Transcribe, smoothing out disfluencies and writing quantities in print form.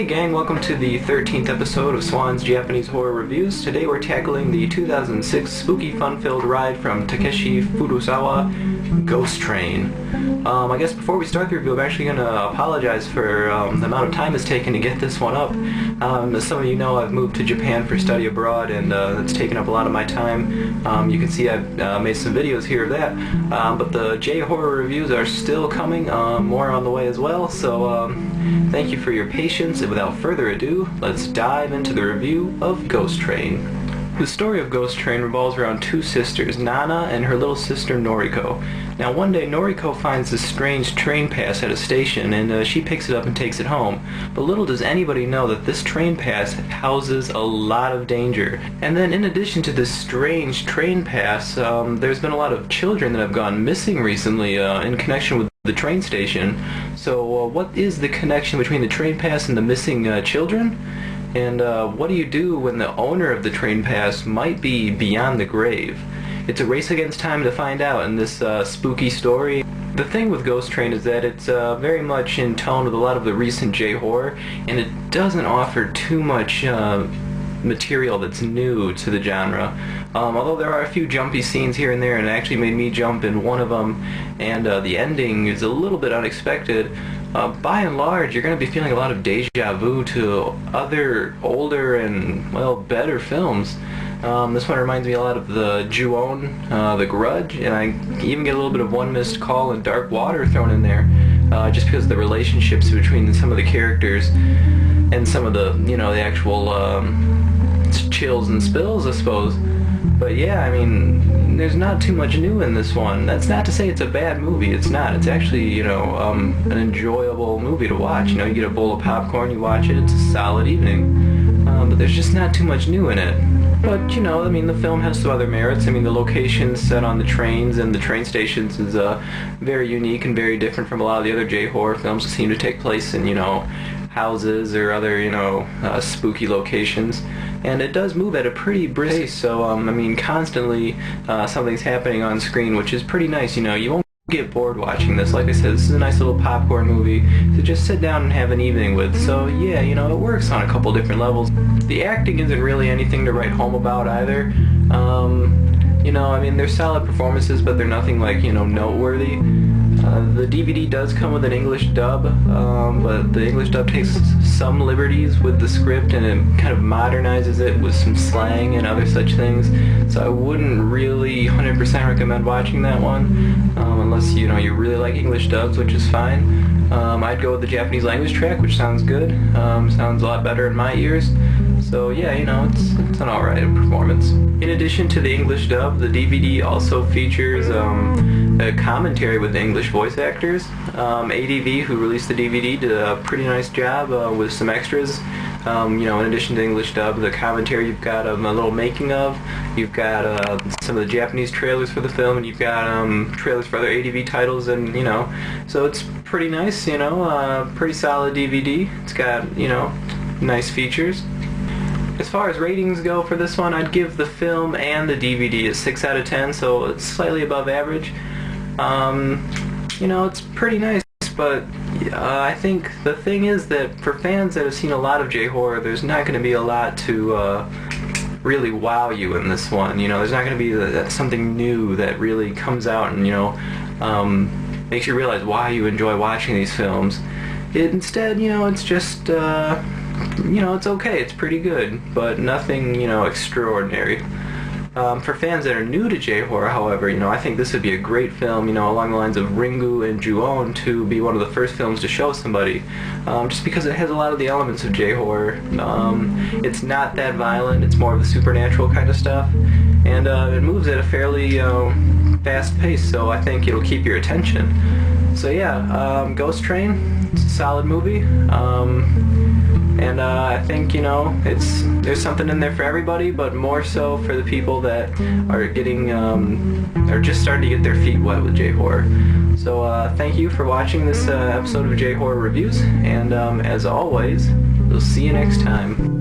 Hey gang, welcome to the 13th episode of Swan's Japanese Horror Reviews. Today we're tackling the 2006 spooky fun-filled ride from Takeshi Furusawa, Ghost Train. I guess before we start the review, I'm actually going to apologize for the amount of time it's taken to get this one up. As some of you know, I've moved to Japan for study abroad, and it's taken up a lot of my time. You can see I've made some videos here of that, but the J-horror reviews are still coming, more on the way as well, so thank you for your patience, and without further ado, let's dive into the review of Ghost Train. The story of Ghost Train revolves around two sisters, Nana and her little sister Noriko. Now one day Noriko finds this strange train pass at a station, and she picks it up and takes it home. But little does anybody know that this train pass houses a lot of danger. And then in addition to this strange train pass, there's been a lot of children that have gone missing recently in connection with the train station. So what is the connection between the train pass and the missing children? And what do you do when the owner of the train pass might be beyond the grave? It's a race against time to find out in this spooky story. The thing with Ghost Train is that it's very much in tone with a lot of the recent J-horror, and it doesn't offer too much material that's new to the genre. Although there are a few jumpy scenes here and there, and it actually made me jump in one of them, and the ending is a little bit unexpected. By and large, you're going to be feeling a lot of deja vu to other older and, well, better films. This one reminds me a lot of the Ju-on, The Grudge, and I even get a little bit of One Missed Call and Dark Water thrown in there, just because of the relationships between some of the characters and some of the, you know, the actual chills and spills, I suppose. But yeah, I mean, there's not too much new in this one. That's not to say it's a bad movie. It's not. It's actually, you know, an enjoyable movie to watch. You know, you get a bowl of popcorn, you watch it, it's a solid evening. But there's just not too much new in it. But, you know, I mean, the film has some other merits. I mean, the locations set on the trains and the train stations is very unique and very different from a lot of the other J-horror films that seem to take place in, you know, houses or other, you know, spooky locations. And it does move at a pretty brisk pace, so, I mean, constantly something's happening on screen, which is pretty nice. You know, you won't get bored watching this. Like I said, this is a nice little popcorn movie to just sit down and have an evening with. So yeah, you know, it works on a couple different levels. The acting isn't really anything to write home about either. You know, I mean, they're solid performances, but they're nothing like, you know, noteworthy. The DVD does come with an English dub, but the English dub takes some liberties with the script, and it kind of modernizes it with some slang and other such things. So I wouldn't really 100% recommend watching that one, unless, you know, you really like English dubs, which is fine. I'd go with the Japanese language track, which sounds good. Sounds a lot better in my ears. So yeah, you know, it's an alright performance. In addition to the English dub, the DVD also features a commentary with English voice actors. ADV, who released the DVD, did a pretty nice job with some extras. You know, in addition to the English dub, the commentary, you've got a little making of, you've got some of the Japanese trailers for the film, and you've got trailers for other ADV titles, and, you know, so it's pretty nice, you know, pretty solid DVD. It's got, you know, nice features. As far as ratings go for this one, I'd give the film and the DVD a 6 out of 10, so it's slightly above average. You know, it's pretty nice, but I think the thing is that for fans that have seen a lot of J-horror, there's not going to be a lot to really wow you in this one. You know, there's not going to be something new that really comes out and, you know, makes you realize why you enjoy watching these films. Instead, you know, it's just, you know, it's okay, it's pretty good, but nothing, you know, extraordinary. For fans that are new to J-horror, however, you know, I think this would be a great film, you know, along the lines of Ringu and Ju-on, to be one of the first films to show somebody, just because it has a lot of the elements of J-horror. It's not that violent, it's more of the supernatural kind of stuff, and it moves at a fairly fast pace, so I think it'll keep your attention. So yeah, Ghost Train, it's a solid movie. And I think, you know, there's something in there for everybody, but more so for the people that are getting, are just starting to get their feet wet with J-horror. So thank you for watching this episode of J-horror reviews, and as always, we'll see you next time.